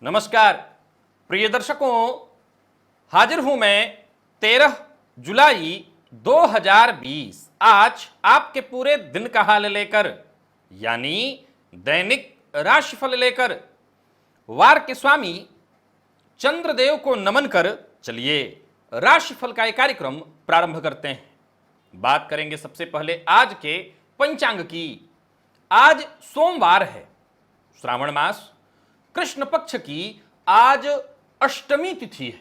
नमस्कार प्रिय दर्शकों, हाजिर हूं मैं 13 जुलाई 2020 आज आपके पूरे दिन का हाल लेकर, यानी दैनिक राशिफल लेकर। वार के स्वामी चंद्रदेव को नमन कर चलिए राशिफल का एक कार्यक्रम प्रारंभ करते हैं। बात करेंगे सबसे पहले आज के पंचांग की। आज सोमवार है, श्रावण मास कृष्ण पक्ष की आज अष्टमी तिथि है,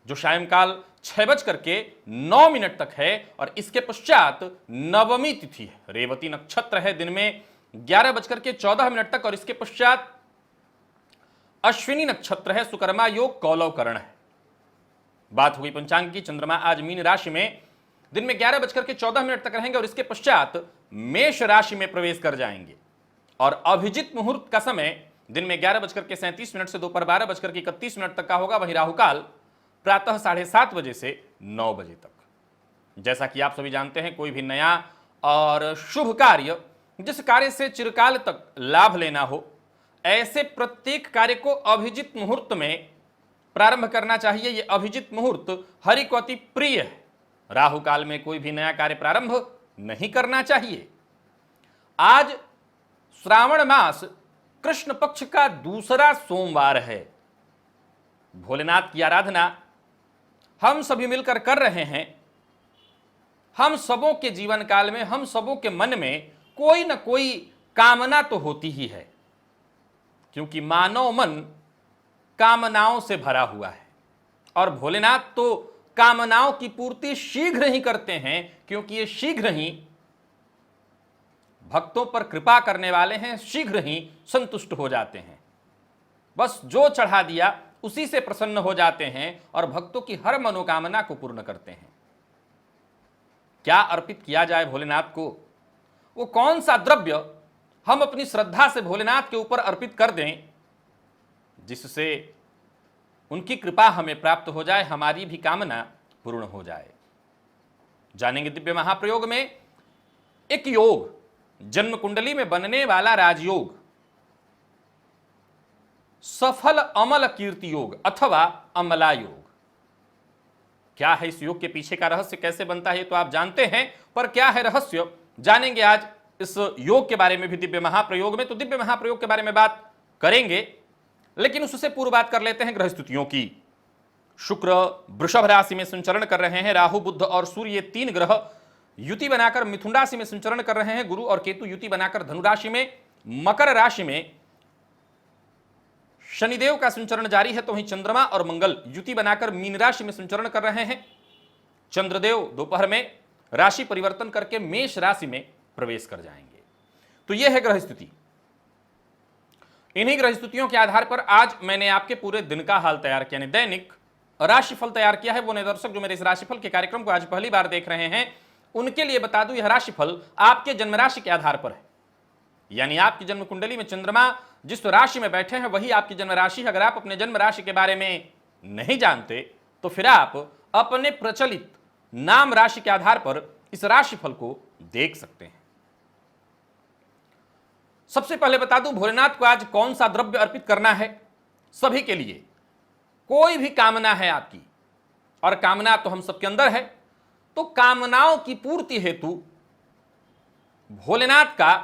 जो सायंकाल 6:09 तक है और इसके पश्चात नवमी तिथि है। रेवती नक्षत्र है, दिन में 11:14 तक और इसके पश्चात अश्विनी नक्षत्र है, सुकर्मा योग कौलव करण है। बात हुई पंचांग की। चंद्रमा आज मीन राशि में दिन में 11:14 तक रहेंगे और इसके पश्चात मेष राशि में प्रवेश कर जाएंगे और अभिजित मुहूर्त का समय दिन में 11:37 से दोपहर 12:31 तक का होगा। वहीं राहुकाल प्रातः 7:30 बजे से 9 बजे तक। जैसा कि आप सभी जानते हैं, कोई भी नया और शुभ कार्य, जिस कार्य से चिरकाल तक लाभ लेना हो, ऐसे प्रत्येक कार्य को अभिजित मुहूर्त में प्रारंभ करना चाहिए। यह अभिजित मुहूर्त हरि को अति प्रिय है। राहु काल में कोई भी नया कार्य प्रारंभ नहीं करना चाहिए। आज श्रावण मास कृष्ण पक्ष का दूसरा सोमवार है। भोलेनाथ की आराधना हम सभी मिलकर कर रहे हैं। हम सबों के जीवन काल में, हम सबों के मन में कोई न कोई कामना तो होती ही है, क्योंकि मानव मन कामनाओं से भरा हुआ है और भोलेनाथ तो कामनाओं की पूर्ति शीघ्र ही करते हैं, क्योंकि ये शीघ्र ही भक्तों पर कृपा करने वाले हैं, शीघ्र ही संतुष्ट हो जाते हैं। बस जो चढ़ा दिया उसी से प्रसन्न हो जाते हैं और भक्तों की हर मनोकामना को पूर्ण करते हैं। क्या अर्पित किया जाए भोलेनाथ को? वो कौन सा द्रव्य हम अपनी श्रद्धा से भोलेनाथ के ऊपर अर्पित कर दें, जिससे उनकी कृपा हमें प्राप्त हो जाए, हमारी भी कामना पूर्ण हो जाए। जानेंगे दिव्य महाप्रयोग में एक योग, जन्म कुंडली में बनने वाला राजयोग, सफल अमल कीर्ति योग अथवा अमला योग। क्या है इस योग के पीछे का रहस्य, कैसे बनता है, तो आप जानते हैं, पर क्या है रहस्य, जानेंगे आज इस योग के बारे में भी दिव्य महाप्रयोग में। तो दिव्य महाप्रयोग के बारे में बात करेंगे, लेकिन उससे पूर्व बात कर लेते हैं ग्रह स्थितियों की। शुक्र वृषभ राशि में संचरण कर रहे हैं। राहु बुध और सूर्य, ये 3 ग्रह युति बनाकर मिथुन राशि में संचरण कर रहे हैं। गुरु और केतु युति बनाकर धनु राशि में, मकर राशि में शनिदेव का संचरण जारी है। तो वहीं चंद्रमा और मंगल युति बनाकर मीन राशि में संचरण कर रहे हैं। चंद्रदेव दोपहर में राशि परिवर्तन करके मेष राशि में प्रवेश कर जाएंगे। तो यह है ग्रह स्थिति। इन्हीं ग्रह स्थितियों के आधार पर आज मैंने आपके पूरे दिन का हाल तैयार किया, यानी दैनिक राशिफल तैयार किया है। वो नए दर्शक जो मेरे इस राशिफल के कार्यक्रम को आज पहली बार देख रहे हैं, उनके लिए बता दूं, यह राशिफल आपके जन्म राशि के आधार पर है। यानी आपकी जन्म कुंडली में चंद्रमा जिस राशि में बैठे हैं वही आपकी जन्म राशि है। अगर आप अपने जन्म राशि के बारे में नहीं जानते तो फिर आप अपने प्रचलित नाम राशि के आधार पर इस राशिफल को देख सकते हैं। सबसे पहले बता दूं, भोलेनाथ को आज कौन सा द्रव्य अर्पित करना है। सभी के लिए कोई भी कामना है आपकी, और कामना तो हम सबके अंदर है, तो कामनाओं की पूर्ति हेतु भोलेनाथ का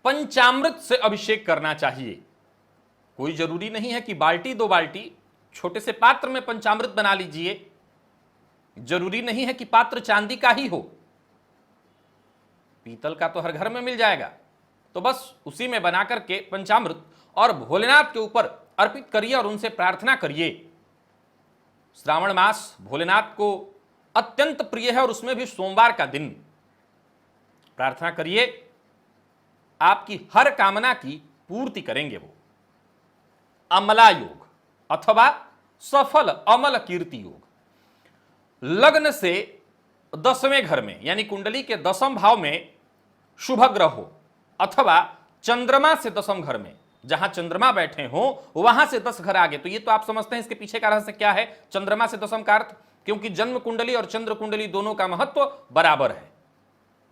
पंचामृत से अभिषेक करना चाहिए। कोई जरूरी नहीं है कि बाल्टी 2 बाल्टी, छोटे से पात्र में पंचामृत बना लीजिए। जरूरी नहीं है कि पात्र चांदी का ही हो, पीतल का तो हर घर में मिल जाएगा। तो बस उसी में बनाकर के पंचामृत और भोलेनाथ के ऊपर अर्पित करिए और उनसे प्रार्थना करिए। श्रावण मास भोलेनाथ को अत्यंत प्रिय है और उसमें भी सोमवार का दिन। प्रार्थना करिए, आपकी हर कामना की पूर्ति करेंगे वो। अमला योग अथवा सफल अमल कीर्ति योग, लग्न से 10वें घर में, यानी कुंडली के 10वें भाव में शुभ ग्रह हो, अथवा चंद्रमा से 10वें घर में, जहां चंद्रमा बैठे हो वहां से 10 घर आगे। तो ये तो आप समझते हैं इसके पीछे का रहस्य क्या है, चंद्रमा से 10वें का अर्थ, क्योंकि जन्म कुंडली और चंद्र कुंडली दोनों का महत्व बराबर है।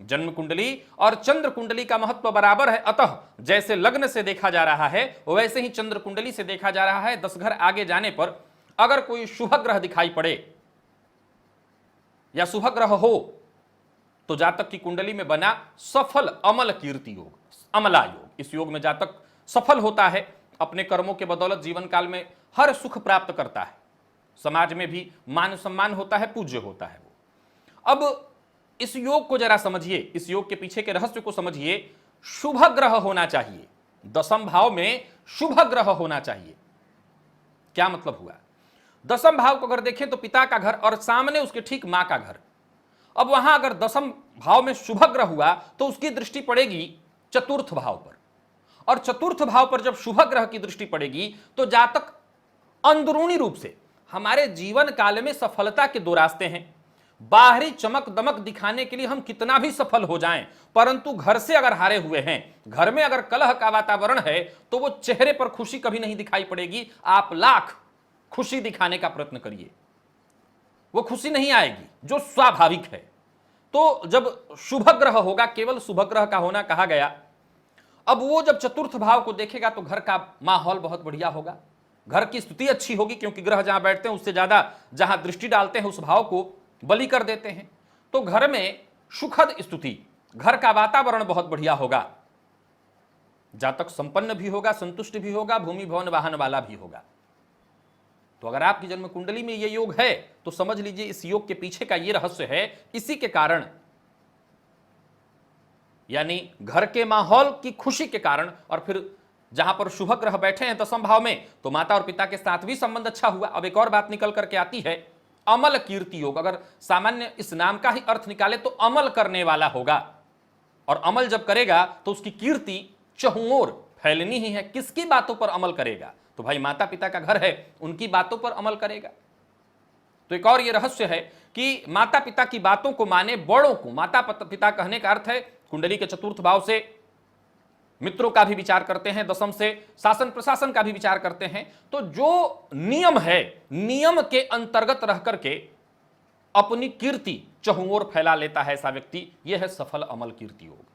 जन्म कुंडली और चंद्र कुंडली का महत्व बराबर है। अतः जैसे लग्न से देखा जा रहा है वैसे ही चंद्र कुंडली से देखा जा रहा है। 10 घर आगे जाने पर अगर कोई शुभ ग्रह दिखाई पड़े या शुभ ग्रह हो तो जातक की कुंडली में बना सफल अमल कीर्ति योग, अमला योग, इस योग में जातक सफल होता है, अपने कर्मों के बदौलत जीवन काल में हर सुख प्राप्त करता है, समाज में भी मान सम्मान होता है, पूज्य होता है वो। अब इस योग को जरा समझिए, इस योग के पीछे के रहस्य को समझिए। शुभ ग्रह होना चाहिए, दशम भाव में शुभ ग्रह होना चाहिए। क्या मतलब हुआ? दशम भाव को अगर देखें तो पिता का घर और सामने उसके ठीक मां का घर। अब वहां अगर दशम भाव में शुभ ग्रह हुआ तो उसकी दृष्टि पड़ेगी चतुर्थ भाव पर, और चतुर्थ भाव पर जब शुभ ग्रह की दृष्टि पड़ेगी तो जातक अंदरूनी रूप से, हमारे जीवन काल में सफलता के दो रास्ते हैं। बाहरी चमक दमक दिखाने के लिए हम कितना भी सफल हो जाएं, परंतु घर से अगर हारे हुए हैं, घर में अगर कलह का वातावरण है तो वो चेहरे पर खुशी कभी नहीं दिखाई पड़ेगी। आप लाख खुशी दिखाने का प्रयत्न करिए, वो खुशी नहीं आएगी जो स्वाभाविक है। तो जब शुभ ग्रह होगा, केवल शुभ ग्रह का होना कहा गया, अब वो जब चतुर्थ भाव को देखेगा तो घर का माहौल बहुत बढ़िया होगा, घर की स्थिति अच्छी होगी, क्योंकि ग्रह जहां बैठते हैं उससे ज्यादा जहां दृष्टि डालते हैं उस भाव को बलि कर देते हैं। तो घर में सुखद स्थिति, घर का वातावरण बहुत बढ़िया होगा, जातक संपन्न भी होगा, संतुष्ट भी होगा, भूमि भवन वाहन वाला भी होगा। तो अगर आपकी जन्म कुंडली में यह योग है तो समझ लीजिए इस योग के पीछे का यह रहस्य है। इसी के कारण, यानी घर के माहौल की खुशी के कारण, और फिर जहां पर शुभ ग्रह बैठे हैं दशम भाव में तो माता और पिता के साथ भी संबंध अच्छा हुआ। अब एक और बात निकल करके आती है, अमल कीर्ति योग। अगर सामान्य इस नाम का ही अर्थ निकाले तो अमल करने वाला होगा, और अमल जब करेगा तो उसकी कीर्ति चहुओर फैलनी ही है। किसकी बातों पर अमल करेगा? तो भाई माता पिता का घर है, उनकी बातों पर अमल करेगा। तो एक और ये रहस्य है कि माता पिता की बातों को माने, बड़ों को। माता पिता कहने का अर्थ है कुंडली के चतुर्थ भाव से मित्रों का भी विचार करते हैं, दशम से शासन प्रशासन का भी विचार करते हैं। तो जो नियम है, नियम के अंतर्गत रह करके अपनी कीर्ति चहुओर फैला लेता है ऐसा व्यक्ति, यह है सफल अमल कीर्ति योग।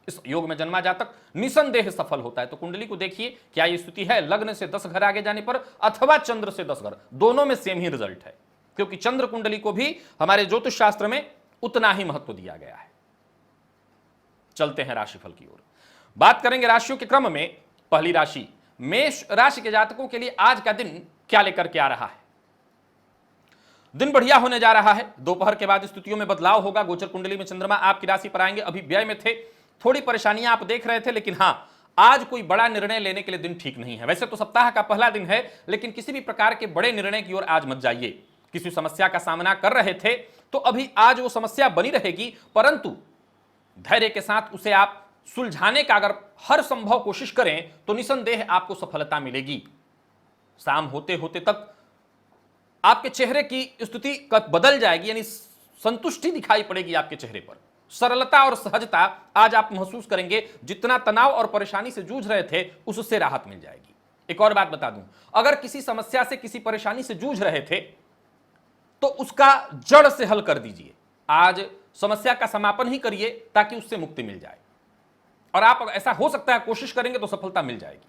इस योग में जन्मा जातक निसंदेह सफल होता है। तो कुंडली को देखिए, क्या ये स्थिति है लग्न से 10 घर आगे जाने पर अथवा चंद्र से 10 घर, दोनों में सेम ही रिजल्ट है, क्योंकि चंद्र कुंडली को भी हमारे ज्योतिष शास्त्र में उतना ही महत्व दिया गया है। चलते हैं राशिफल की ओर, बात करेंगे राशियों के क्रम में। पहली राशि मेष राशि के जातकों के लिए आज का दिन क्या लेकर के आ रहा है? दिन बढ़िया होने जा रहा है। दोपहर के बाद स्थितियों में बदलाव होगा। गोचर कुंडली में चंद्रमा आपकी राशि पर आएंगे। अभी व्यय में थे, थोड़ी परेशानियां आप देख रहे थे, लेकिन हां, आज कोई बड़ा निर्णय लेने के लिए दिन ठीक नहीं है। वैसे तो सप्ताह का पहला दिन है, लेकिन किसी भी प्रकार के बड़े निर्णय की ओर आज मत जाइए। किसी समस्या का सामना कर रहे थे तो अभी आज वो समस्या बनी रहेगी, परंतु धैर्य के साथ उसे आप सुलझाने का अगर हर संभव कोशिश करें तो निसंदेह आपको सफलता मिलेगी। शाम होते होते तक आपके चेहरे की स्थिति बदल जाएगी, यानी संतुष्टि दिखाई पड़ेगी आपके चेहरे पर। सरलता और सहजता आज आप महसूस करेंगे। जितना तनाव और परेशानी से जूझ रहे थे उससे राहत मिल जाएगी। एक और बात बता दूं, अगर किसी समस्या से, किसी परेशानी से जूझ रहे थे तो उसका जड़ से हल कर दीजिए। आज समस्या का समापन ही करिए ताकि उससे मुक्ति मिल जाए, और आप ऐसा हो सकता है कोशिश करेंगे तो सफलता मिल जाएगी।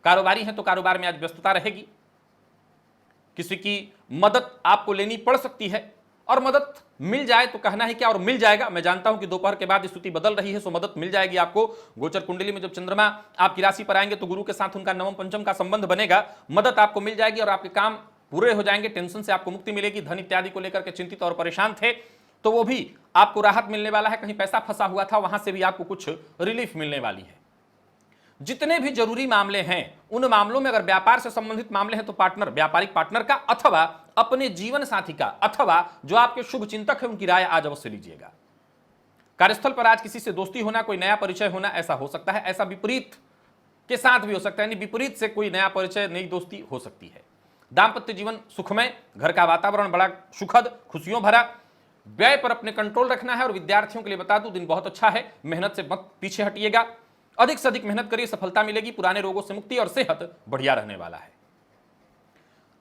कारोबारी हैं तो कारोबार में आज व्यस्तता रहेगी। किसी की मदद आपको लेनी पड़ सकती है, और मदद मिल जाए तो कहना ही क्या, और मिल जाएगा। मैं जानता हूं कि दोपहर के बाद स्थिति बदल रही है, सो मदद मिल जाएगी आपको। गोचर कुंडली में जब चंद्रमा आपकी राशि पर आएंगे तो गुरु के साथ उनका नवम पंचम का संबंध बनेगा। मदद आपको मिल जाएगी और आपके काम पूरे हो जाएंगे। टेंशन से आपको मुक्ति मिलेगी। धन इत्यादि को लेकर के चिंतित और परेशान थे तो वो भी आपको राहत मिलने वाला है। कहीं पैसा फंसा हुआ था, वहां से भी आपको कुछ रिलीफ मिलने वाली है। जितने भी जरूरी मामले हैं उन मामलों में अगर व्यापार से संबंधित मामले हैं तो पार्टनर, व्यापारिक पार्टनर का अथवा अपने जीवन साथी का, अथवा जो आपके शुभ चिंतक है उनकी राय आज अवश्य लीजिएगा। कार्यस्थल पर आज किसी से दोस्ती होना, कोई नया परिचय होना, ऐसा हो सकता है। ऐसा विपरीत के साथ भी हो सकता है, यानी विपरीत से कोई नया परिचय, नई दोस्ती हो सकती है। दाम्पत्य जीवन सुखमय, घर का वातावरण बड़ा सुखद, खुशियों भरा। व्यय पर अपने कंट्रोल रखना है। और विद्यार्थियों के लिए बता दूं, दिन बहुत अच्छा है। मेहनत से मत पीछे हटिएगा, अधिक से अधिक मेहनत करिए, सफलता मिलेगी। पुराने रोगों से मुक्ति और सेहत बढ़िया रहने वाला है।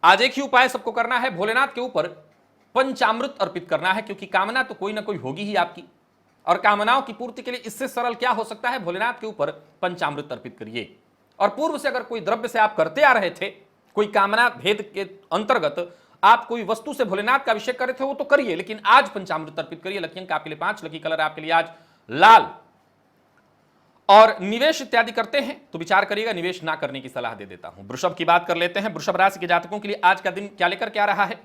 आज एक ही उपाय सबको करना है, भोलेनाथ के ऊपर पंचामृत अर्पित करना है, क्योंकि कामना तो कोई ना कोई होगी ही आपकी। और कामनाओं की पूर्ति के लिए इससे सरल क्या हो सकता है, भोलेनाथ के ऊपर पंचामृत अर्पित करिए। और पूर्व से अगर कोई द्रव्य से आप करते आ रहे थे, कोई कामना भेद के अंतर्गत आप कोई वस्तु से भोलेनाथ का अभिषेक कर रहे थे, वो तो करिए, लेकिन आज पंचामृत अर्पित करिए। लकी अंक आपके लिए 5, लकी कलर आपके लिए आज लाल। और निवेश इत्यादि करते हैं तो विचार करिएगा, निवेश ना करने की सलाह दे देता हूं। वृषभ की बात कर लेते हैं। वृषभ राशि के जातकों के लिए आज का दिन क्या लेकर के आ रहा है,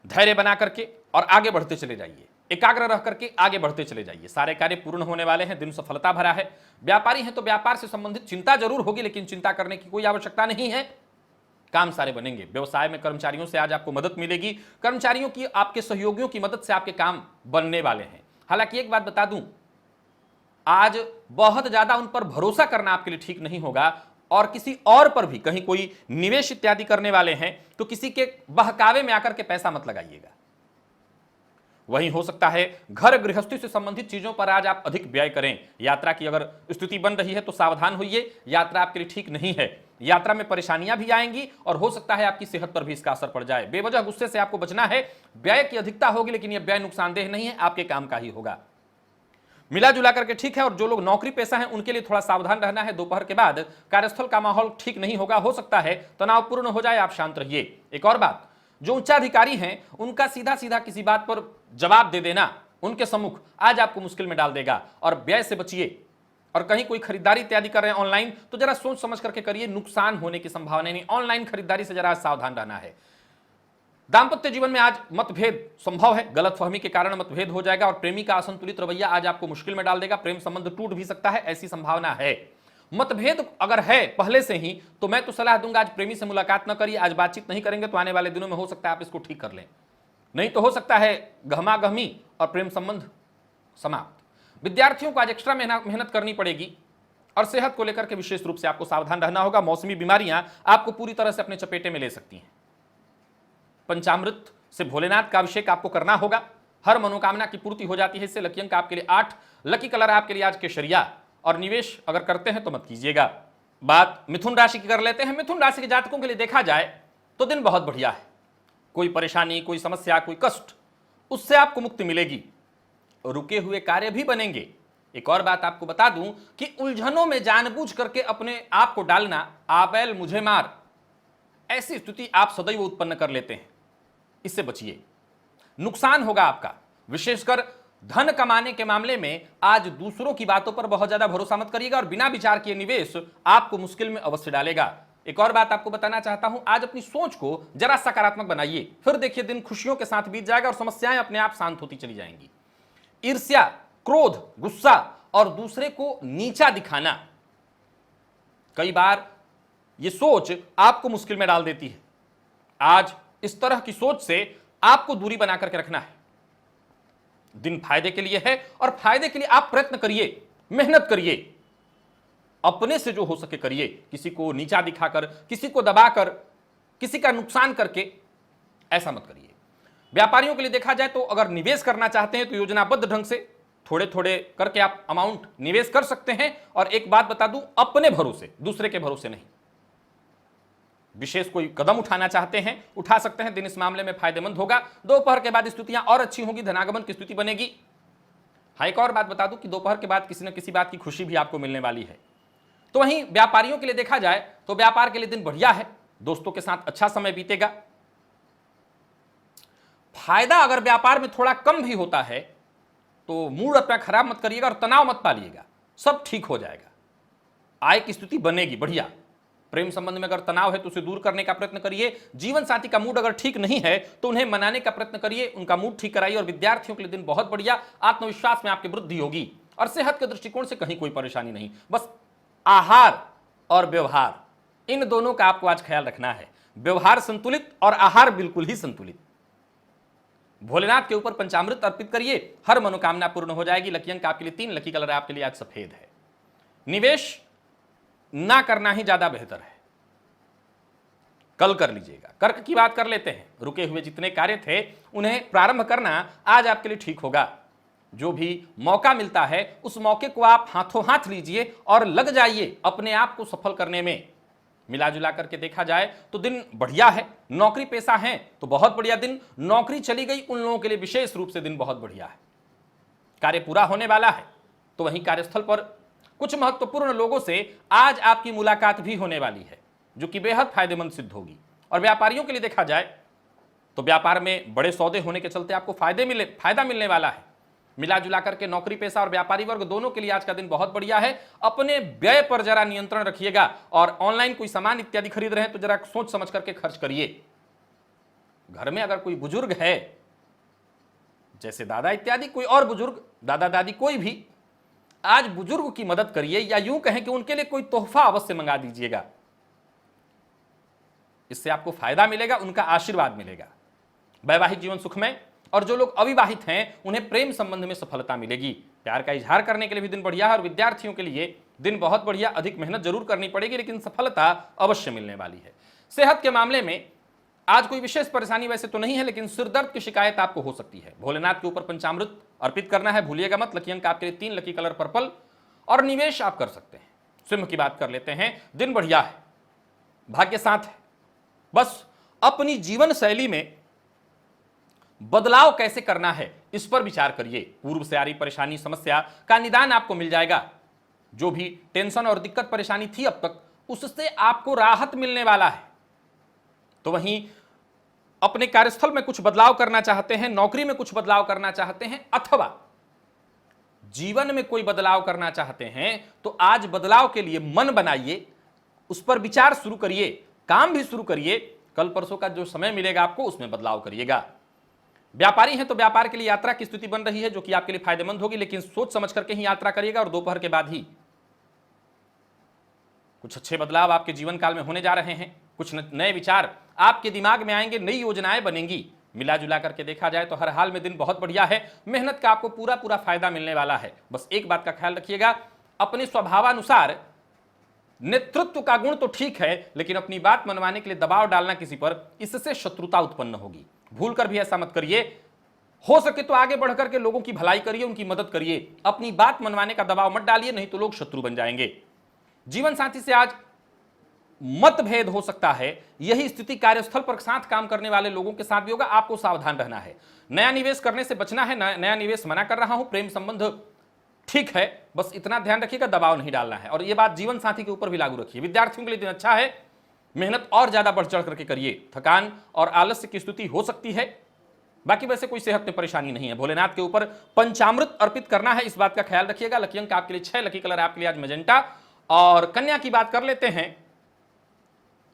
धैर्य बना करके और आगे बढ़ते चले जाइए, एकाग्र रह करके आगे बढ़ते चले जाइए, सारे कार्य पूर्ण होने वाले हैं, दिन सफलता भरा है। व्यापारी हैं तो व्यापार से संबंधित चिंता जरूर होगी, लेकिन चिंता करने की कोई आवश्यकता नहीं है, काम सारे बनेंगे। व्यवसाय में कर्मचारियों से आज आपको मदद मिलेगी, कर्मचारियों की, आपके सहयोगियों की मदद से आपके काम बनने वाले हैं। हालांकि एक बात बता दूं, आज बहुत ज्यादा उन पर भरोसा करना आपके लिए ठीक नहीं होगा, और किसी और पर भी कहीं कोई निवेश इत्यादि करने वाले हैं तो किसी के बहकावे में आकर के पैसा मत लगाइएगा। वहीं हो सकता है घर गृहस्थी से संबंधित चीजों पर आज आप अधिक व्यय करें। यात्रा की अगर स्थिति बन रही है तो सावधान होइए, यात्रा आपके लिए ठीक नहीं है। यात्रा में परेशानियां भी आएंगी और हो सकता है आपकी सेहत पर भी इसका असर पड़ जाए। बेवजह गुस्से से आपको बचना है। व्यय की अधिकता होगी, लेकिन यह व्यय नुकसानदेह नहीं है, आपके काम का ही होगा। मिला जुला करके ठीक है। और जो लोग नौकरी पेशा हैं उनके लिए थोड़ा सावधान रहना है। दोपहर के बाद कार्यस्थल का माहौल ठीक नहीं होगा, हो सकता है तनावपूर्ण हो जाए, आप शांत रहिए। एक और बात, जो उच्चाधिकारी हैं उनका सीधा सीधा किसी बात पर जवाब दे देना उनके सम्मुख आज आपको मुश्किल में डाल देगा। और व्यय से बचिए। और कहीं कोई खरीदारी इत्यादि कर रहे हैं ऑनलाइन तो जरा सोच समझ करके करिए, नुकसान होने की संभावना नहीं। ऑनलाइन खरीदारी से जरा सावधान रहना है। दांपत्य जीवन में आज मतभेद संभव है, गलतफहमी के कारण मतभेद हो जाएगा और प्रेमी का असंतुलित रवैया आज आपको मुश्किल में डाल देगा। प्रेम संबंध टूट भी सकता है, ऐसी संभावना है। मतभेद अगर है पहले से ही तो मैं तो सलाह दूंगा आज प्रेमी से मुलाकात न करिए। आज बातचीत नहीं करेंगे तो आने वाले दिनों में हो सकता है आप इसको ठीक कर लें, नहीं तो हो सकता है गहमा गहमी और प्रेम संबंध समाप्त। विद्यार्थियों को आज एक्स्ट्रा मेहनत करनी पड़ेगी और सेहत को लेकर के विशेष रूप से आपको सावधान रहना होगा। मौसमी बीमारियां आपको पूरी तरह से अपने चपेटे में ले सकती हैं। पंचामृत से भोलेनाथ का अभिषेक आपको करना होगा, हर मनोकामना की पूर्ति हो जाती है इससे। लकी अंक आपके लिए 8, लकी कलर आपके लिए आज केसरिया। और निवेश अगर करते हैं तो मत कीजिएगा। बात मिथुन राशि की कर लेते हैं। मिथुन राशि के जातकों के लिए देखा जाए तो दिन बहुत बढ़िया है। कोई परेशानी, कोई समस्या, कोई कष्ट, उससे आपको मुक्ति मिलेगी। रुके हुए कार्य भी बनेंगे। एक और बात आपको बता दूं कि उलझनों में जानबूझ करके अपने आप को डालना, आबैल मुझे मार, ऐसी स्थिति आप सदैव उत्पन्न कर लेते हैं, इससे बचिए, नुकसान होगा आपका। विशेषकर धन कमाने के मामले में आज दूसरों की बातों पर बहुत ज्यादा भरोसा मत करिएगा और बिना विचार किए निवेश आपको मुश्किल में अवश्य डालेगा। एक और बात आपको बताना चाहता हूं, आज अपनी सोच को जरा सकारात्मक बनाइए, फिर देखिए दिन खुशियों के साथ बीत जाएगा और समस्याएं अपने आप शांत होती चली जाएंगी। ईर्ष्या, क्रोध, गुस्सा और दूसरे को नीचा दिखाना, कई बार यह सोच आपको मुश्किल में डाल देती है। आज इस तरह की सोच से आपको दूरी बना करके रखना है। दिन फायदे के लिए है और फायदे के लिए आप प्रयत्न करिए, मेहनत करिए, अपने से जो हो सके करिए। किसी को नीचा दिखाकर, किसी को दबाकर, किसी का नुकसान करके ऐसा मत करिए। व्यापारियों के लिए देखा जाए तो अगर निवेश करना चाहते हैं तो योजनाबद्ध ढंग से थोड़े थोड़े करके आप अमाउंट निवेश कर सकते हैं। और एक बात बता दूं, अपने भरोसे, दूसरे के भरोसे नहीं। विशेष कोई कदम उठाना चाहते हैं उठा सकते हैं, दिन इस मामले में फायदेमंद होगा। दोपहर के बाद स्थितियां और अच्छी होंगी, धनागमन की स्थिति बनेगी। हाँ, एक और बात बता दूं कि दोपहर के बाद किसी न किसी बात की खुशी भी आपको मिलने वाली है। तो वहीं व्यापारियों के लिए देखा जाए तो व्यापार के लिए दिन बढ़िया है, दोस्तों के साथ अच्छा समय बीतेगा। फायदा अगर व्यापार में थोड़ा कम भी होता है तो मूड अपना खराब मत करिएगा और तनाव मत पालिएगा, सब ठीक हो जाएगा। आय की स्थिति बनेगी बढ़िया। प्रेम संबंध में अगर तनाव है तो उसे दूर करने का प्रयत्न करिए। जीवन साथी का मूड अगर ठीक नहीं है तो उन्हें मनाने का प्रयत्न करिए, उनका मूड ठीक कराइए। और विद्यार्थियों के लिए दिन बहुत बढ़िया, आत्मविश्वास में आपकी वृद्धि होगी और सेहत के दृष्टिकोण से कहीं कोई परेशानी नहीं। बस आहार और व्यवहार, इन दोनों का आपको आज ख्याल रखना है। व्यवहार संतुलित और आहार बिल्कुल ही संतुलित। भोलेनाथ के ऊपर पंचामृत अर्पित करिए, हर मनोकामना पूर्ण हो जाएगी। लकी अंक आपके लिए 3, लकी कलर आपके लिए आज सफेद है। निवेश ना करना ही ज्यादा बेहतर है, कल कर लीजिएगा। कर्क की बात कर लेते हैं। रुके हुए जितने कार्य थे उन्हें प्रारंभ करना आज आपके लिए ठीक होगा। जो भी मौका मिलता है उस मौके को आप हाथों हाथ लीजिए और लग जाइए अपने आप को सफल करने में। मिला जुला करके देखा जाए तो दिन बढ़िया है। नौकरी पेशा है तो बहुत बढ़िया दिन, नौकरी चली गई उन लोगों के लिए विशेष रूप से दिन बहुत बढ़िया है। कार्य पूरा होने वाला है। तो वहीं कार्यस्थल पर कुछ महत्वपूर्ण लोगों से आज आपकी मुलाकात भी होने वाली है, जो कि बेहद फायदेमंद सिद्ध होगी। और व्यापारियों के लिए देखा जाए तो व्यापार में बड़े सौदे होने के चलते आपको फायदा मिलने वाला है। मिला जुला करके नौकरी पेशा और व्यापारी वर्ग दोनों के लिए आज का दिन बहुत बढ़िया है। अपने व्यय पर जरा नियंत्रण रखिएगा और ऑनलाइन कोई सामान इत्यादि खरीद रहे हैं तो जरा सोच समझ करके खर्च करिए। घर में अगर कोई बुजुर्ग है, जैसे दादा इत्यादि, कोई और बुजुर्ग, दादा दादी, कोई भी, आज बुजुर्ग की मदद करिए, या यूं कहें कि उनके लिए कोई तोहफा अवश्य मंगा दीजिएगा। इससे आपको फायदा मिलेगा, उनका आशीर्वाद मिलेगा। वैवाहिक जीवन सुखमय, और जो लोग अविवाहित हैं उन्हें प्रेम संबंध में सफलता मिलेगी। प्यार का इजहार करने के लिए भी दिन बढ़िया है और विद्यार्थियों के लिए दिन बहुत बढ़िया। अधिक मेहनत जरूर करनी पड़ेगी लेकिन सफलता अवश्य मिलने वाली है। सेहत के मामले में आज कोई विशेष परेशानी वैसे तो नहीं है, लेकिन सिर दर्द की शिकायत आपको हो सकती है। भोलेनाथ के ऊपर पंचामृत अर्पित करना है, भूलिएगा मत। लकी अंक आपके लिए 3, लकी कलर पर्पल, और निवेश आप कर सकते हैं। सिंह की बात कर लेते हैं। दिन बढ़िया है, भाग्य साथ है। बस अपनी जीवन शैली में बदलाव कैसे करना है इस पर विचार करिए। पूर्व से आ रही परेशानी समस्या का निदान आपको मिल जाएगा। जो भी टेंशन और दिक्कत परेशानी थी अब तक, उससे आपको राहत मिलने वाला है। तो वहीं अपने कार्यस्थल में कुछ बदलाव करना चाहते हैं, नौकरी में कुछ बदलाव करना चाहते हैं, अथवा जीवन में कोई बदलाव करना चाहते हैं, तो आज बदलाव के लिए मन बनाइए, उस पर विचार शुरू करिए, काम भी शुरू करिए। कल परसों का जो समय मिलेगा आपको, उसमें बदलाव करिएगा। व्यापारी हैं तो व्यापार के लिए यात्रा की स्थिति बन रही है, जो कि आपके लिए फायदेमंद होगी, लेकिन सोच समझ करके ही यात्रा करिएगा। और दोपहर के बाद ही कुछ अच्छे बदलाव आपके जीवन काल में होने जा रहे हैं। कुछ नए विचार आपके दिमाग में आएंगे, नई योजनाएं बनेंगी। मिला जुला करके देखा जाए तो हर हाल में दिन बहुत बढ़िया है। मेहनत का आपको पूरा फायदा मिलने वाला है। बस एक बात का ख्याल रखिएगा, अपने स्वभावानुसार नेतृत्व का गुण तो ठीक है, लेकिन अपनी बात मनवाने के लिए दबाव डालना किसी पर, इससे शत्रुता उत्पन्न होगी। भूल कर भी ऐसा मत करिए। हो सके तो आगे बढ़ करके लोगों की भलाई करिए, उनकी मदद करिए। अपनी बात मनवाने का दबाव मत डालिए, नहीं तो लोग शत्रु बन जाएंगे। जीवन साथी से आज मतभेद हो सकता है। यही स्थिति कार्यस्थल पर साथ काम करने वाले लोगों के साथ भी होगा। आपको सावधान रहना है। नया निवेश करने से बचना है। नया निवेश मना कर रहा हूं। प्रेम संबंध ठीक है, बस इतना ध्यान रखिएगा, दबाव नहीं डालना है। और यह बात जीवन साथी के ऊपर भी लागू रखिए। विद्यार्थियों के लिए दिन अच्छा है, मेहनत और ज्यादा बढ़ चढ़ करके करिए। थकान और आलस्य की स्थिति हो सकती है, बाकी वैसे कोई सेहत में परेशानी नहीं है। भोलेनाथ के ऊपर पंचामृत अर्पित करना है, इस बात का ख्याल रखिएगा। लकी अंक आपके लिए 6, लकी कलर आपके लिए आज मैजेंटा। और कन्या की बात कर लेते हैं।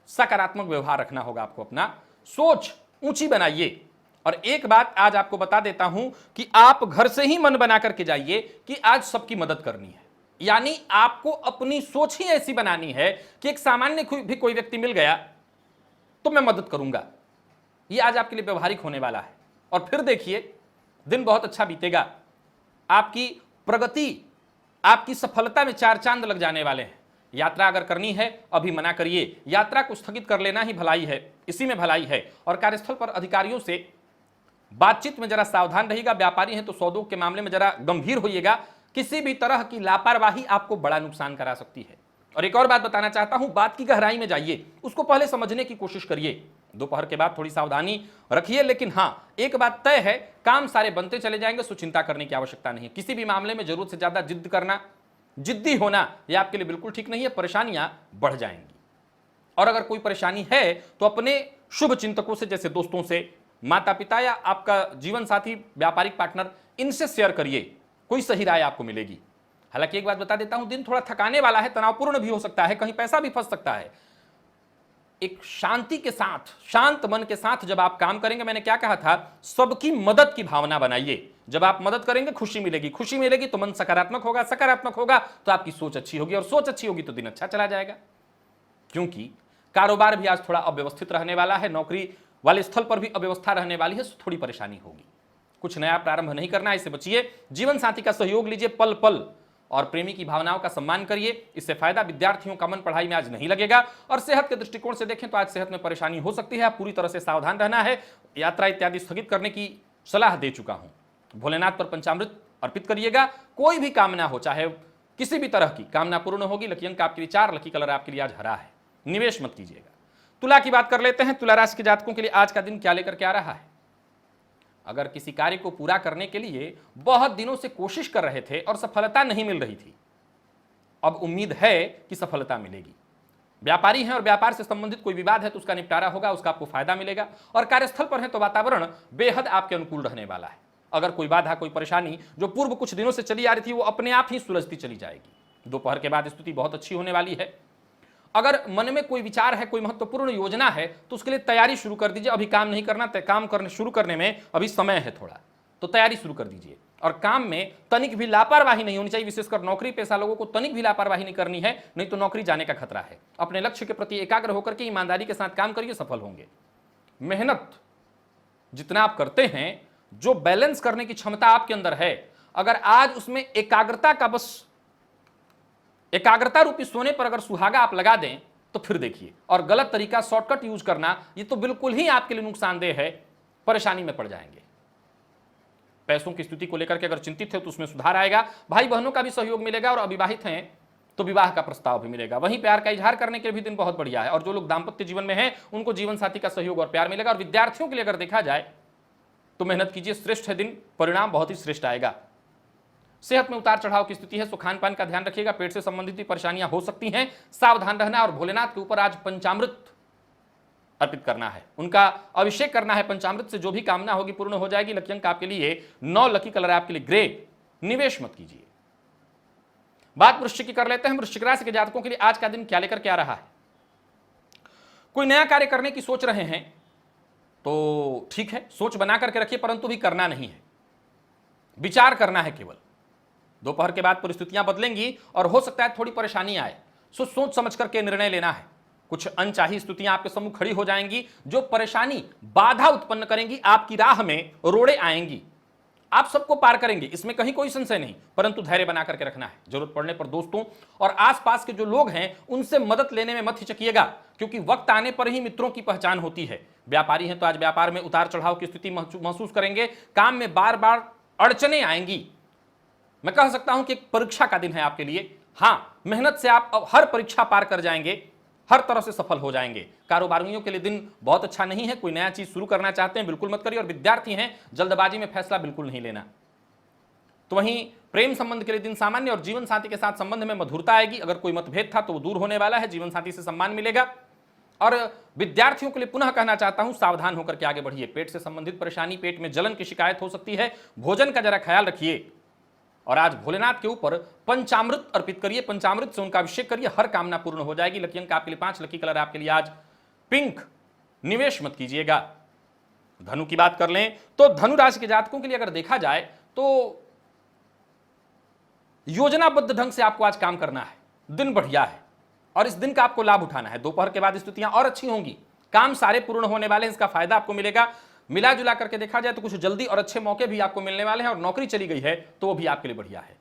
सकारात्मक व्यवहार रखना होगा आपको, अपना सोच ऊंची बनाइए। और एक बात आज आपको बता देता हूं कि आप घर से ही मन बना करके जाइए कि आज सबकी मदद करनी है। यानी आपको अपनी सोच ही ऐसी बनानी है कि एक सामान्य भी कोई व्यक्ति मिल गया तो मैं मदद करूंगा। यह आज आपके लिए व्यवहारिक होने वाला है। और फिर देखिए, दिन बहुत अच्छा बीतेगा। आपकी प्रगति, आपकी सफलता में 4 चांद लग जाने वाले हैं। यात्रा अगर करनी है, अभी मना करिए। यात्रा को स्थगित कर लेना ही भलाई है, इसी में भलाई है। और कार्यस्थल पर अधिकारियों से बातचीत में जरा सावधान रहिएगा। व्यापारी हैं तो सौदों के मामले में जरा गंभीर होइएगा। किसी भी तरह की लापरवाही आपको बड़ा नुकसान करा सकती है। और एक और बात बताना चाहता हूं, बात की गहराई में जाइए, उसको पहले समझने की कोशिश करिए। दोपहर के बाद थोड़ी सावधानी रखिए, लेकिन हां, एक बात तय है, काम सारे बनते चले जाएंगे, सो चिंता करने की आवश्यकता नहीं है। किसी भी मामले में जरूरत से ज्यादा जिद करना, जिद्दी होना, यह आपके लिए बिल्कुल ठीक नहीं है। परेशानियां बढ़ जाएंगी। और अगर कोई परेशानी है तो अपने शुभ चिंतकों से, जैसे दोस्तों से, माता पिता या आपका जीवन साथी, व्यापारिक पार्टनर, इनसे शेयर करिए, कोई सही राय आपको मिलेगी। हालांकि एक बात बता देता हूं, दिन थोड़ा थकाने वाला है, तनावपूर्ण भी हो सकता है, कहीं पैसा भी फंस सकता है। एक शांति के साथ, शांत मन के साथ जब आप काम करेंगे, मैंने क्या कहा था, सबकी मदद की भावना बनाइए। जब आप मदद करेंगे खुशी मिलेगी, खुशी मिलेगी तो मन सकारात्मक होगा, सकारात्मक होगा तो आपकी सोच अच्छी होगी, और सोच अच्छी होगी तो दिन अच्छा चला जाएगा। क्योंकि कारोबार भी आज थोड़ा अव्यवस्थित रहने वाला है, नौकरी वाले स्थल पर भी अव्यवस्था रहने वाली है, थोड़ी परेशानी होगी। कुछ नया प्रारंभ नहीं करना है, इससे बचिए। जीवन साथी का सहयोग लीजिए पल पल, और प्रेमी की भावनाओं का सम्मान करिए, इससे फायदा। विद्यार्थियों का मन पढ़ाई में आज नहीं लगेगा। और सेहत के दृष्टिकोण से देखें तो आज सेहत में परेशानी हो सकती है, पूरी तरह से सावधान रहना है। यात्रा इत्यादि स्थगित करने की सलाह दे चुका हूं। भोलेनाथ पर पंचामृत अर्पित करिएगा। कोई भी कामना हो, चाहे किसी भी तरह की कामना पूर्ण होगी। लकी अंक आपके लिए 4, लकी कलर आपके लिए आज हरा है। निवेश मत कीजिएगा। तुला की बात कर लेते हैं। तुला राशि के जातकों के लिए आज का दिन क्या लेकर के आ रहा है। अगर किसी कार्य को पूरा करने के लिए बहुत दिनों से कोशिश कर रहे थे और सफलता नहीं मिल रही थी, अब उम्मीद है कि सफलता मिलेगी। व्यापारी हैं और व्यापार से संबंधित कोई विवाद है तो उसका निपटारा होगा, उसका आपको फायदा मिलेगा। और कार्यस्थल पर है तो वातावरण बेहद आपके अनुकूल रहने वाला है। अगर कोई बाधा, कोई परेशानी जो पूर्व कुछ दिनों से चली आ रही थी, वो अपने आप ही सुलझती चली जाएगी। दोपहर के बाद स्थिति बहुत अच्छी होने वाली है। अगर मन में कोई विचार है, कोई महत्वपूर्ण योजना है, तो उसके लिए तैयारी शुरू कर दीजिए। अभी काम नहीं करना, काम करने शुरू करने में अभी समय है थोड़ा, तो तैयारी शुरू कर दीजिए। और काम में तनिक भी लापरवाही नहीं होनी चाहिए, विशेषकर नौकरी पेशा लोगों को तनिक भी लापरवाही नहीं करनी है, नहीं तो नौकरी जाने का खतरा है। अपने लक्ष्य के प्रति एकाग्र होकर के ईमानदारी के साथ काम करिए, सफल होंगे। मेहनत जितना आप करते हैं, जो बैलेंस करने की क्षमता आपके अंदर है, अगर आज उसमें एकाग्रता का बस एकाग्रता रूपी सोने पर अगर सुहागा आप लगा दें तो फिर देखिए। और गलत तरीका, शॉर्टकट यूज करना, ये तो बिल्कुल ही आपके लिए नुकसानदेह है, परेशानी में पड़ जाएंगे। पैसों की स्थिति को लेकर के अगर चिंतित है तो उसमें सुधार आएगा। भाई बहनों का भी सहयोग मिलेगा और अविवाहित हैं तो विवाह का प्रस्ताव भी मिलेगा। वहीं प्यार का इजहार करने के भी दिन बहुत बढ़िया है। और जो लोग दाम्पत्य जीवन में हैं उनको जीवन साथी का सहयोग और प्यार मिलेगा। और विद्यार्थियों के लिए अगर देखा जाए तो मेहनत कीजिए, श्रेष्ठ है दिन, परिणाम बहुत ही श्रेष्ठ आएगा। सेहत में उतार चढ़ाव की स्थिति है, सो खान पान का ध्यान रखिएगा। पेट से संबंधित भी परेशानियां हो सकती हैं, सावधान रहना। और भोलेनाथ के ऊपर आज पंचामृत अर्पित करना है, उनका अभिषेक करना है पंचामृत से। जो भी कामना होगी पूर्ण हो जाएगी। लकी अंक आपके लिए 9, लकी कलर आपके लिए ग्रे। निवेश मत कीजिए। बात वृश्चिक की कर लेते हैं। वृश्चिक राशि के जातकों के लिए आज का दिन क्या लेकर के आ रहा है? कोई नया कार्य करने की सोच रहे हैं तो ठीक है, सोच बना करके रखिए, परंतु भी करना नहीं है, विचार करना है केवल। दोपहर के बाद परिस्थितियां बदलेंगी और हो सकता है थोड़ी परेशानी आए, सो सोच समझ करके निर्णय लेना है। कुछ अनचाही स्थितियां आपके सम्मुख खड़ी हो जाएंगी जो परेशानी, बाधा उत्पन्न करेंगी, आपकी राह में रोड़े आएंगी। आप सबको पार करेंगे, इसमें कहीं कोई संशय नहीं, परंतु धैर्य बना करके रखना है। जरूरत पड़ने पर दोस्तों और आसपास के जो लोग हैं उनसे मदद लेने में मत हिचकिएगा, क्योंकि वक्त आने पर ही मित्रों की पहचान होती है। व्यापारी हैं तो आज व्यापार में उतार चढ़ाव की स्थिति महसूस करेंगे। काम में बार बार अड़चने आएंगी। मैं कह सकता हूं कि एक परीक्षा का दिन है आपके लिए। हां, मेहनत से आप हर परीक्षा पार कर जाएंगे, हर तरह से सफल हो जाएंगे। कारोबारियों के लिए दिन बहुत अच्छा नहीं है। कोई नया चीज शुरू करना चाहते हैं बिल्कुल मत करिए। और विद्यार्थी हैं, जल्दबाजी में फैसला बिल्कुल नहीं लेना। तो वहीं प्रेम संबंध के लिए दिन सामान्य और जीवन साथी के साथ संबंध में मधुरता आएगी। अगर कोई मतभेद था तो वो दूर होने वाला है, जीवन साथी से सम्मान मिलेगा। और विद्यार्थियों के लिए पुनः कहना चाहता हूं, सावधान होकर के आगे बढ़िए। पेट से संबंधित परेशानी, पेट में जलन की शिकायत हो सकती है, भोजन का जरा ख्याल रखिए। और आज भोलेनाथ के ऊपर पंचामृत अर्पित करिए, पंचामृत से उनका अभिषेक करिए, हर कामना पूर्ण हो जाएगी। लकी अंक आपके लिए 5, लकी कलर आपके लिए आज पिंक। निवेश मत कीजिएगा। धनु की बात कर लें तो धनु राशि के जातकों के लिए अगर देखा जाए तो योजनाबद्ध ढंग से आपको आज काम करना है। दिन बढ़िया है और इस दिन का आपको लाभ उठाना है। दोपहर के बाद स्थितियां और अच्छी होंगी, काम सारे पूर्ण होने वाले हैं, इसका फायदा आपको मिलेगा। मिला जुला करके देखा जाए तो कुछ जल्दी और अच्छे मौके भी आपको मिलने वाले हैं। और नौकरी चली गई है तो वो भी आपके लिए बढ़िया है।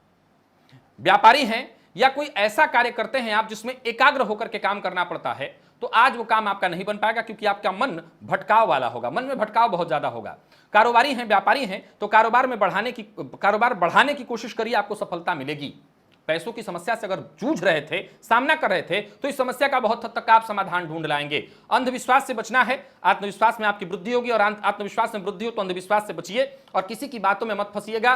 व्यापारी हैं या कोई ऐसा कार्य करते हैं आप जिसमें एकाग्र होकर के काम करना पड़ता है, तो आज वो काम आपका नहीं बन पाएगा, क्योंकि आपका मन भटकाव वाला होगा, मन में भटकाव बहुत ज्यादा होगा। कारोबारी हैं, व्यापारी हैं तो कारोबार बढ़ाने की कोशिश करिए, आपको सफलता मिलेगी। पैसों की समस्या से अगर जूझ रहे थे, सामना कर रहे थे, तो इस समस्या का बहुत हद तक आप समाधान ढूंढ लाएंगे। अंधविश्वास से बचना है, आत्मविश्वास में आपकी वृद्धि होगी। और आत्मविश्वास में वृद्धि हो तो अंधविश्वास से बचिए और किसी की बातों में मत फंसिएगा।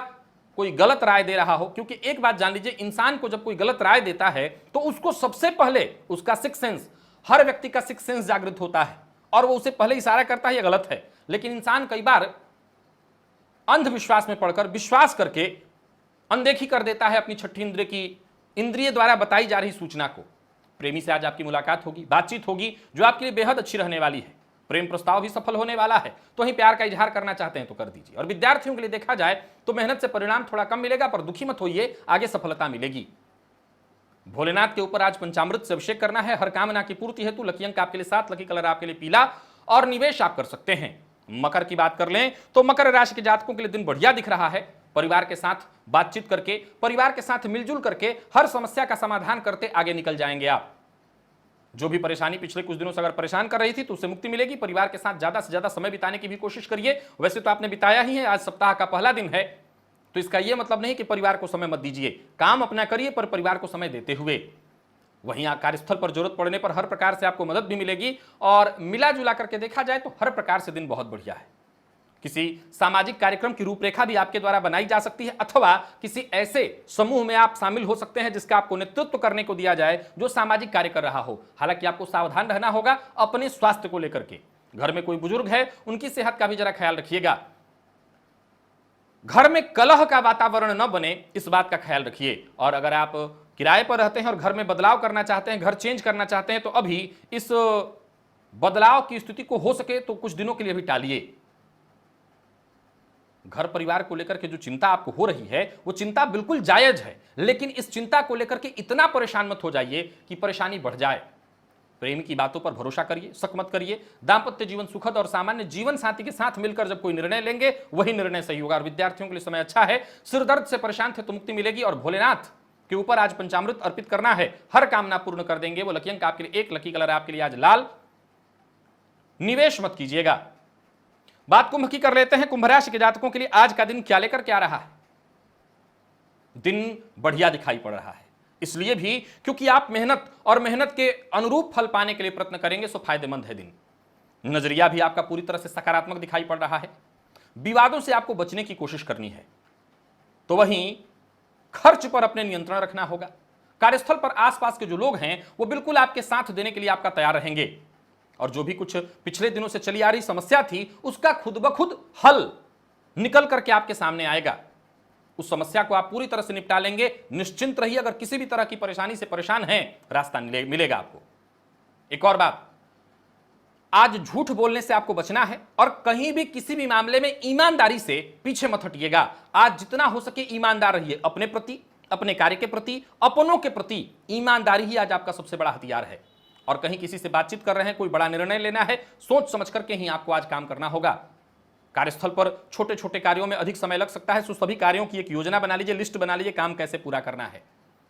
कोई गलत राय दे रहा हो, क्योंकि एक बात जान लीजिए, इंसान को जब कोई गलत राय देता है तो उसको सबसे पहले उसका सिक्स सेंस, हर व्यक्ति का सिक्स सेंस जागृत होता है और वो उसे पहले इशारा करता है ये गलत है। लेकिन इंसान कई बार अंधविश्वास में पड़कर, विश्वास करके अनदेखी कर देता है अपनी छठी इंद्रिय की, इंद्रिय द्वारा बताई जा रही सूचना को। प्रेमी से आज आपकी मुलाकात होगी, बातचीत होगी जो आपके लिए बेहद अच्छी रहने वाली है। प्रेम प्रस्ताव भी सफल होने वाला है, तो वहीं प्यार का इजहार करना चाहते हैं तो कर दीजिए। और विद्यार्थियों के लिए देखा जाए तो मेहनत से परिणाम थोड़ा कम मिलेगा, पर दुखी मत होइए, आगे सफलता मिलेगी। भोलेनाथ के ऊपर आज पंचामृत से अभिषेक करना है, हर कामना की पूर्ति हेतु। लकी अंक आपके लिए 7, लकी कलर आपके लिए पीला। और निवेश आप कर सकते हैं। मकर की बात कर लें तो मकर राशि के जातकों के लिए दिन बढ़िया दिख रहा है। परिवार के साथ बातचीत करके, परिवार के साथ मिलजुल करके हर समस्या का समाधान करते आगे निकल जाएंगे आप। जो भी परेशानी पिछले कुछ दिनों से अगर परेशान कर रही थी तो उससे मुक्ति मिलेगी। परिवार के साथ ज्यादा से ज्यादा समय बिताने की भी कोशिश करिए। वैसे तो आपने बिताया ही है, आज सप्ताह का पहला दिन है, तो इसका यह मतलब नहीं कि परिवार को समय मत दीजिए। काम अपना करिए पर परिवार को समय देते हुए। वहीं कार्यस्थल पर जरूरत पड़ने पर हर प्रकार से आपको मदद भी मिलेगी। और मिला जुला करके देखा जाए तो हर प्रकार से दिन बहुत बढ़िया है। किसी सामाजिक कार्यक्रम की रूपरेखा भी आपके द्वारा बनाई जा सकती है, अथवा किसी ऐसे समूह में आप शामिल हो सकते हैं जिसका आपको नेतृत्व करने को दिया जाए जो सामाजिक कार्य कर रहा हो। हालांकि आपको सावधान रहना होगा अपने स्वास्थ्य को लेकर के। घर में कोई बुजुर्ग है, उनकी सेहत का भी जरा ख्याल रखिएगा। घर में कलह का वातावरण न बने, इस बात का ख्याल रखिए। और अगर आप किराए पर रहते हैं और घर में बदलाव करना चाहते हैं, घर चेंज करना चाहते हैं, तो अभी इस बदलाव की स्थिति को हो सके तो कुछ दिनों के लिए भी टालिए। घर परिवार को लेकर के जो चिंता आपको हो रही है वो चिंता बिल्कुल जायज है, लेकिन इस चिंता को लेकर के इतना परेशान मत हो जाइए कि परेशानी बढ़ जाए। प्रेम की बातों पर भरोसा करिए, शक मत करिए। दाम्पत्य जीवन सुखद और सामान्य जीवन साथी के साथ मिलकर जब कोई निर्णय लेंगे वही निर्णय सही होगा। और विद्यार्थियों के लिए समय अच्छा है। सिर दर्द से परेशान थे तो मुक्ति मिलेगी और भोलेनाथ के ऊपर आज पंचामृत अर्पित करना है, हर कामना पूर्ण कर देंगे। वो लकी अंक आपके लिए 1, लकी कलर आपके लिए आज लाल। निवेश मत कीजिएगा। बात कुंभ की कर लेते हैं। कुंभ राशि के जातकों के लिए आज का दिन क्या लेकर के आ रहा है? दिन बढ़िया दिखाई पड़ रहा है, इसलिए भी क्योंकि आप मेहनत और मेहनत के अनुरूप फल पाने के लिए प्रयत्न करेंगे, सो फायदेमंद है दिन। नजरिया भी आपका पूरी तरह से सकारात्मक दिखाई पड़ रहा है। विवादों से आपको बचने की कोशिश करनी है, तो वहीं खर्च पर अपने नियंत्रण रखना होगा। कार्यस्थल पर आसपास के जो लोग हैं वो बिल्कुल आपके साथ देने के लिए आपका तैयार रहेंगे, और जो भी कुछ पिछले दिनों से चली आ रही समस्या थी उसका खुद ब खुद हल निकल करके आपके सामने आएगा। उस समस्या को आप पूरी तरह से निपटा लेंगे, निश्चिंत रहिए। अगर किसी भी तरह की परेशानी से परेशान हैं, रास्ता मिलेगा आपको। एक और बात, आज झूठ बोलने से आपको बचना है और कहीं भी किसी भी मामले में ईमानदारी से पीछे मत हटिएगा। आज जितना हो सके ईमानदार रहिए, अपने प्रति, अपने कार्य के प्रति, अपनों के प्रति। ईमानदारी ही आज आपका सबसे बड़ा हथियार है। और कहीं किसी से बातचीत कर रहे हैं, कोई बड़ा निर्णय लेना है, सोच समझ करके ही आपको आज काम करना होगा। कार्यस्थल पर छोटे छोटे कार्यों में अधिक समय लग सकता है, सो सभी कार्यों की एक योजना बना लीजिए, लिस्ट बना लीजिए, काम कैसे पूरा करना है।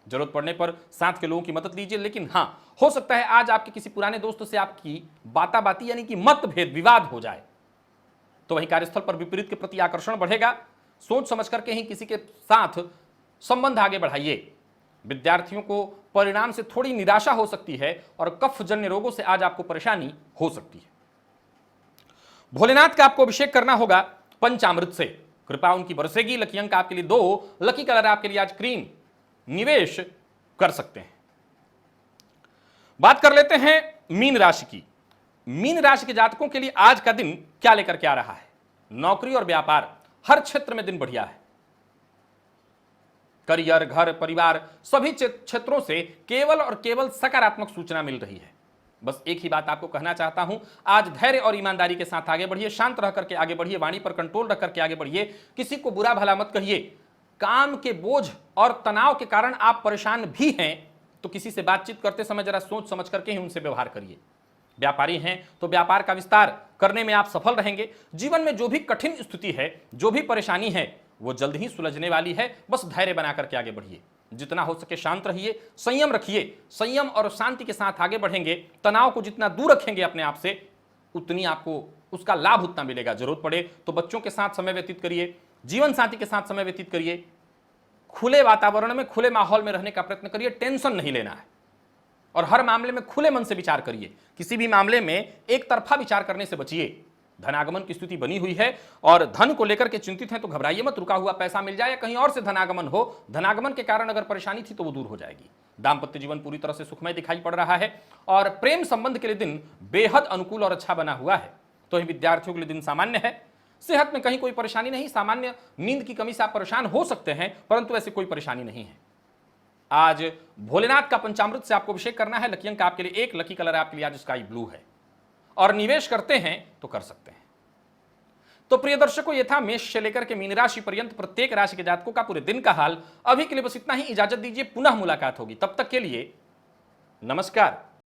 जरूरत पड़ने पर साथ के लोगों की मदद लीजिए। लेकिन हां, हो सकता है आज आपके किसी पुराने दोस्त से आपकी बाताबाती यानी कि मतभेद, विवाद हो जाए, तो वहीं कार्यस्थल पर विपरीत के प्रति आकर्षण बढ़ेगा। सोच समझ करके ही किसी के साथ संबंध आगे बढ़ाइए। विद्यार्थियों को परिणाम से थोड़ी निराशा हो सकती है और कफजन्य रोगों से आज आपको परेशानी हो सकती है। भोलेनाथ का आपको अभिषेक करना होगा पंचामृत से, कृपा उनकी बरसेगी। लकी अंक आपके लिए 2, लकी कलर आपके लिए आज क्रीम। निवेश कर सकते हैं। बात कर लेते हैं मीन राशि की। मीन राशि के जातकों के लिए आज का दिन क्या लेकर के आ रहा है? नौकरी और व्यापार, हर क्षेत्र में दिन बढ़िया है। करियर, घर, परिवार, सभी क्षेत्रों से केवल और केवल सकारात्मक सूचना मिल रही है। बस एक ही बात आपको कहना चाहता हूं, आज धैर्य और ईमानदारी के साथ आगे बढ़िए, शांत रह करके आगे बढ़िए, वाणी पर कंट्रोल रख करके आगे बढ़िए। किसी को बुरा भला मत कहिए। काम के बोझ और तनाव के कारण आप परेशान भी हैं, तो किसी से बातचीत करते समय जरा सोच समझ करके ही उनसे व्यवहार करिए। व्यापारी हैं तो व्यापार का विस्तार करने में आप सफल रहेंगे। जीवन में जो भी कठिन स्थिति है, जो भी परेशानी है, वो जल्द ही सुलझने वाली है। बस धैर्य बना करके आगे बढ़िए, जितना हो सके शांत रहिए, संयम रखिए। संयम और शांति के साथ आगे बढ़ेंगे, तनाव को जितना दूर रखेंगे अपने आप से, उतनी आपको उसका लाभ उतना मिलेगा। जरूरत पड़े तो बच्चों के साथ समय व्यतीत करिए, जीवन साथी के साथ समय व्यतीत करिए। खुले वातावरण में, खुले माहौल में रहने का प्रयत्न करिए। टेंशन नहीं लेना है और हर मामले में खुले मन से विचार करिए। किसी भी मामले में एक तरफा विचार करने से बचिए। धनागमन की स्थिति बनी हुई है और धन को लेकर के चिंतित हैं तो घबराइए मत। रुका हुआ पैसा मिल जाए या कहीं और से धनागमन हो, धनागमन के कारण अगर परेशानी थी तो वो दूर हो जाएगी। दाम्पत्य जीवन पूरी तरह से सुखमय दिखाई पड़ रहा है और प्रेम संबंध के लिए दिन बेहद अनुकूल और अच्छा बना हुआ है। तो ये विद्यार्थियों के लिए दिन सामान्य है। सेहत में कहीं कोई परेशानी नहीं, सामान्य नींद की कमी से आप परेशान हो सकते हैं, परंतु ऐसी कोई परेशानी नहीं है। आज भोलेनाथ का पंचामृत से आपको अभिषेक करना है। लकी अंक आपके लिए 1, लकी कलर आपके लिए आज स्काई ब्लू है और निवेश करते हैं तो कर सकते हैं। तो प्रिय दर्शकों, यह था मेष से लेकर के मीन राशि पर्यंत प्रत्येक राशि के जातकों का पूरे दिन का हाल। अभी के लिए बस इतना ही, इजाजत दीजिए, पुनः मुलाकात होगी। तब तक के लिए नमस्कार।